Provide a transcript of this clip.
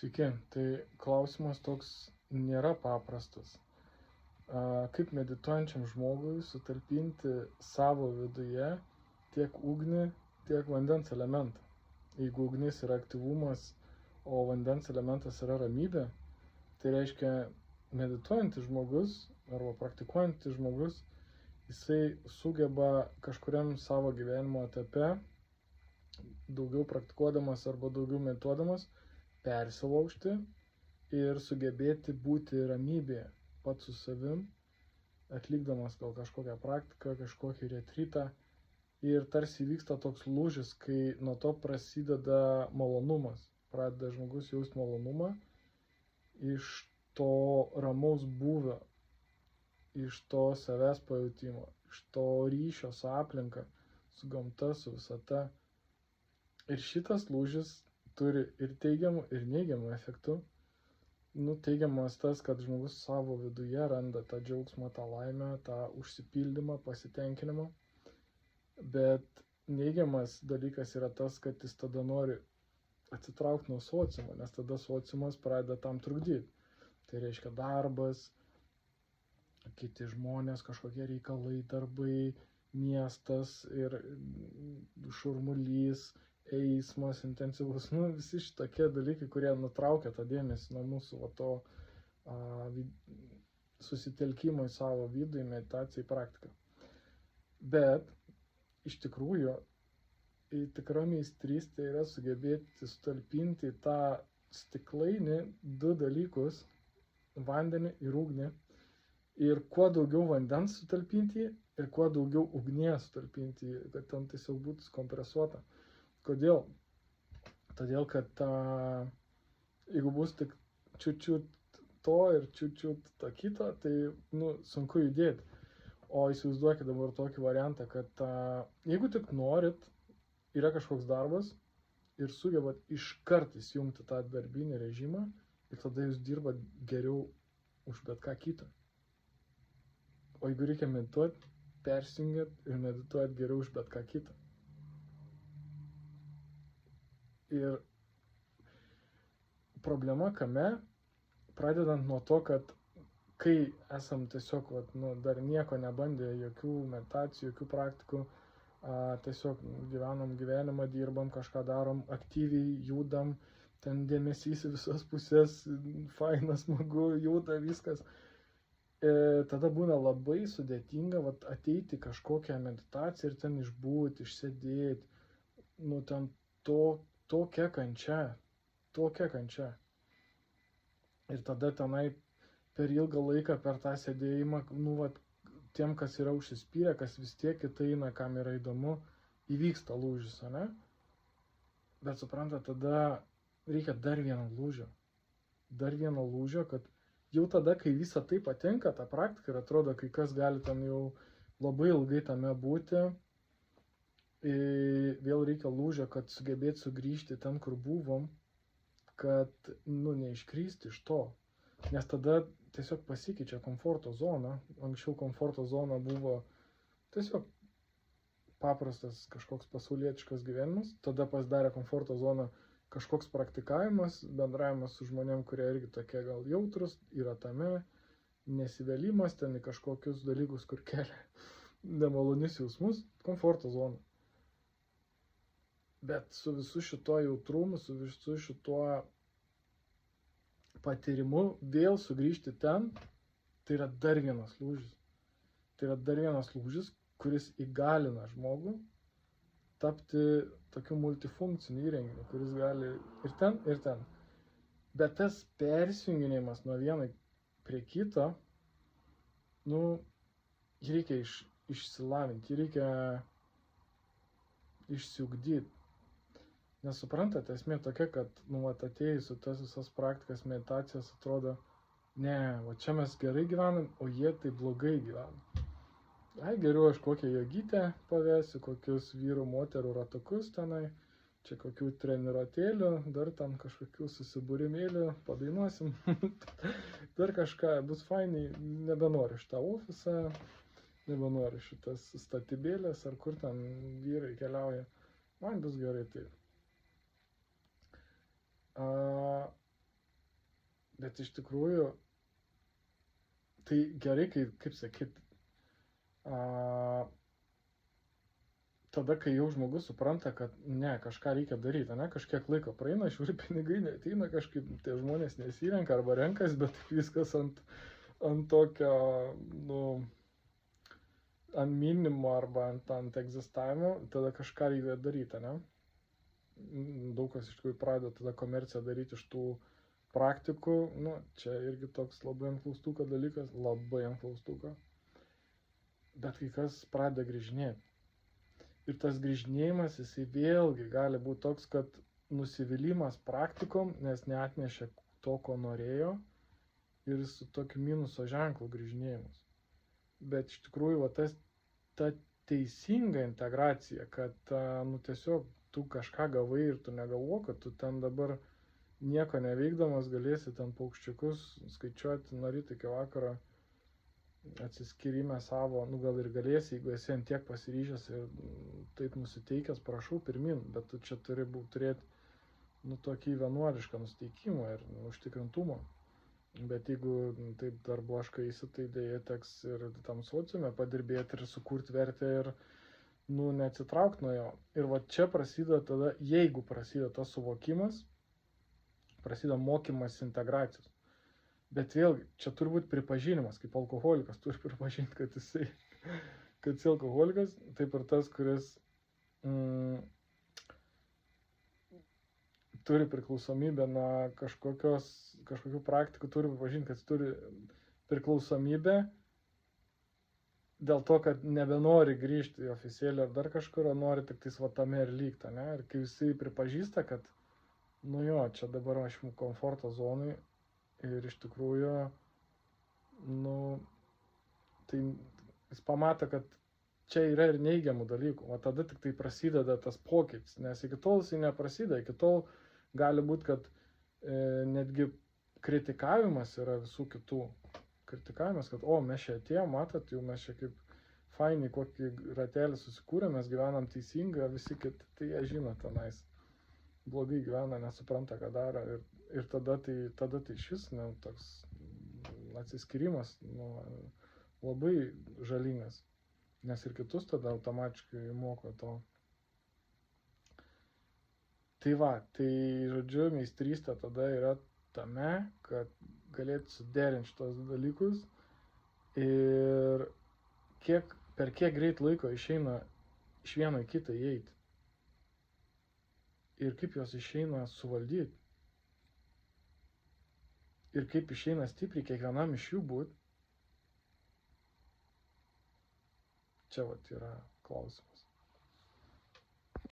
Sveiki, tai klausimas toks nėra paprastas. Kaip medituojančiam žmogui sutalpinti savo viduje tiek ugnį, tiek vandens elementą. Jeigu ugnis yra aktyvumas, o vandens elementas yra ramybė, tai reiškia medituojantis žmogus arba praktikuojantis žmogus, jisai sugeba kažkuriam savo gyvenimo etape, daugiau praktikuodamas arba daugiau medituodamas, persilaužti ir sugebėti būti ramybėje pats su savim, atlikdamas gal kažkokią praktiką, kažkokį retrytą. Ir tarsi vyksta toks lūžis, kai nuo to prasideda malonumas. Pradeda žmogus jausti malonumą iš to ramaus būvio, iš to savęs pajutimo, iš to ryšio su aplinka, su gamta, su visata. Ir šitas lūžis turi ir teigiamų, ir neigiamų efektų. Teigiamas tas, kad žmogus savo viduje randa tą džiaugsmą, tą laimę, tą užsipildymą, pasitenkinimą. Bet neigiamas dalykas yra tas, kad jis tada nori atsitraukti nuo sociumo, nes tada sociumas pradeda tam trukdyti. Tai reiškia darbas, kiti žmonės, kažkokie reikalai, darbai, miestas ir šurmulys, eismas intensyvus, visi šitokie dalykai, kurie nutraukia tą dėmesį nuo mūsų susitelkimo į savo vidų, į meditaciją, į praktiką. Bet iš tikrųjų tikra meistrystė yra sugebėti sutalpinti tą stiklainį du dalykus, vandenį ir ugnį, ir kuo daugiau vandens sutalpinti ir kuo daugiau ugnies sutalpinti, kad ten tiesiog būtų skompresuota. Kodėl? Todėl, kad jeigu bus tik čiut-čiut to ir čiut-čiut to kito, tai sunku judėti. O įsivaizduokit dabar tokį variantą, kad jeigu tik norit, yra kažkoks darbas ir sugebat iškart įsijungti tą darbinį režimą ir tada jūs dirbat geriau už bet ką kitą. O jeigu reikia medituoti, persijungiat ir medituojat geriau už bet ką kitą. Ir problema kame, pradedant nuo to, kad kai esam tiesiog dar nieko nebandę, jokių meditacijų, jokių praktikų, tiesiog gyvenam gyvenimą, dirbam, kažką darom, aktyviai judam, ten dėmesys į visas pusės, faina, smagu, juda viskas. Tada būna labai sudėtinga ateiti kažkokią meditaciją ir ten išbūti, išsėdėti, ten tokia kančia. Ir tada tenai per ilgą laiką, per tą sėdėjimą, tiem, kas yra užsispyrę, kas vis tiek kitai eina, kam yra įdomu, įvyksta lūžis, ane? Bet supranta, tada reikia dar vieno lūžio, kad jau tada, kai visa tai patinka, ta praktika, ir atrodo, kai kas gali ten jau labai ilgai tame būti, vėl reikia lūžio, kad sugebėti sugrįžti ten, kur buvom, kad neiškristi iš to. Nes tada tiesiog pasikeičia komforto zona. Anksčiau komforto zona buvo tiesiog paprastas kažkoks pasaulietiškas gyvenimas. Tada pasidarė komforto zona kažkoks praktikavimas, bendravimas su žmonėm, kurie irgi tokie gal jautrus, yra tame, nesivelimas ten į kažkokius dalykus, kur kelia nemalonius jausmus, komforto zona. Bet su visu šituo jautrumu, su visu šituo patyrimu vėl sugrįžti ten, tai yra dar vienas lūžis. Tai yra dar vienas lūžis, kuris įgalina žmogų tapti tokiu multifunkciniu įrenginiu, kuris gali ir ten, ir ten. Bet tas persijunginimas nuo vieno prie kito, jį reikia išsilavinti, jį reikia išsiugdyti. Nes suprantate, esmė tokia, kad atėjus su tas visas praktikas, meditacijas atrodo, čia mes gerai gyvenam, o jie tai blogai gyvena. Geriau aš kokią jogytę pavesiu, kokius vyrų, moterų ratukus tenai, čia kokių treniruotėlių, dar ten kažkokių susibūrimėlių, padainuosim, dar kažką, bus fainai, nebenoriu šitą ofisą, nebenoriu šitas statybėlės, ar kur ten vyrai keliauja, man bus gerai taip. Bet iš tikrųjų, tai gerai, kaip sakyt, tada, kai jau žmogus supranta, kad ne, kažką reikia daryti, ne, kažkiek laiko praeina, žiūri, pinigai neateina, kažkaip tie žmonės nesirenka arba renkas, bet viskas ant tokio, nu, ant minimo arba ant egzistavimo, tada kažką reikia daryti, ne? Daug kas iš tikrųjų pradeda tada komerciją daryti iš tų praktikų, nu, čia irgi toks labai ant klaustuko dalykas, labai ant klaustuko. Bet kai kas pradeda grįžinėti. Ir tas grįžinėjimas, jisai vėlgi gali būti toks, kad nusivylimas praktikom, nes neatnešė to, ko norėjo, ir su tokiu minuso ženklu grįžinėjimas. Bet iš tikrųjų, va, ta teisinga integracija, kad nu, tiesiog tu kažką gavai ir tu negalvo, kad tu ten dabar nieko neveikdamas galėsi ten paukščiukus skaičiuoti nuo ryto iki vakaro, atsiskyrime savo, nu gal ir galėsi, jeigu esi ant tiek pasiryžęs ir taip nusiteikęs, prašau pirmin, bet tu čia turi turėti, nu, tokį vienuolišką nusteikimą ir užtikrintumą. Bet jeigu taip dar blaškaisi, tai dėja teks ir tam sociume padirbėti ir sukurti vertę ir, nu, neatsitraukti nuo jo. Ir va čia prasideda tada, jeigu prasideda tas suvokimas, prasideda mokymas integracijos. Bet vėlgi, čia turi būti pripažinimas, kaip alkoholikas turi pripažinti, kad jisai alkoholikas, taip ir tas, kuris turi priklausomybę nuo kažkokių praktikų, turi pripažinti, kad jis turi priklausomybę dėl to, kad nebenori grįžti į oficialį ar dar kažkur, nori tik tais va tame ir lygta, ne? Ir kai jisai pripažįsta, kad, nu jo, čia dabar aš komforto zonai ir iš tikrųjų, nu, tai jis pamato, kad čia yra ir neigiamų dalykų, o tada tik tai prasideda tas pokytis, nes iki tol jisai neprasideda, iki tol gali būti, kad netgi kritikavimas yra visų kitų. Kritikavimas, kad o, mes čia atėjom, matot, jau mes čia kaip fainai kokį ratelį susikūrėm, mes gyvenam teisingai, visi kiti, tai jie žino tenais, blogai gyvena, nesupranta, ką daro ir tada tai šis, ne, toks atsiskyrimas, nu, labai žalingas, nes ir kitus tada automatiškai moko to. Tai va, tai žodžiu, meistrystė tada yra tame, kad galėtų suderinti šitos dalykus ir per kiek greit laiko išeina iš vieno į kitą įeiti. Ir kaip jos išeina suvaldyti. Ir kaip išeina stipriai kiekvienam iš jų būt. Čia vat yra klausimas.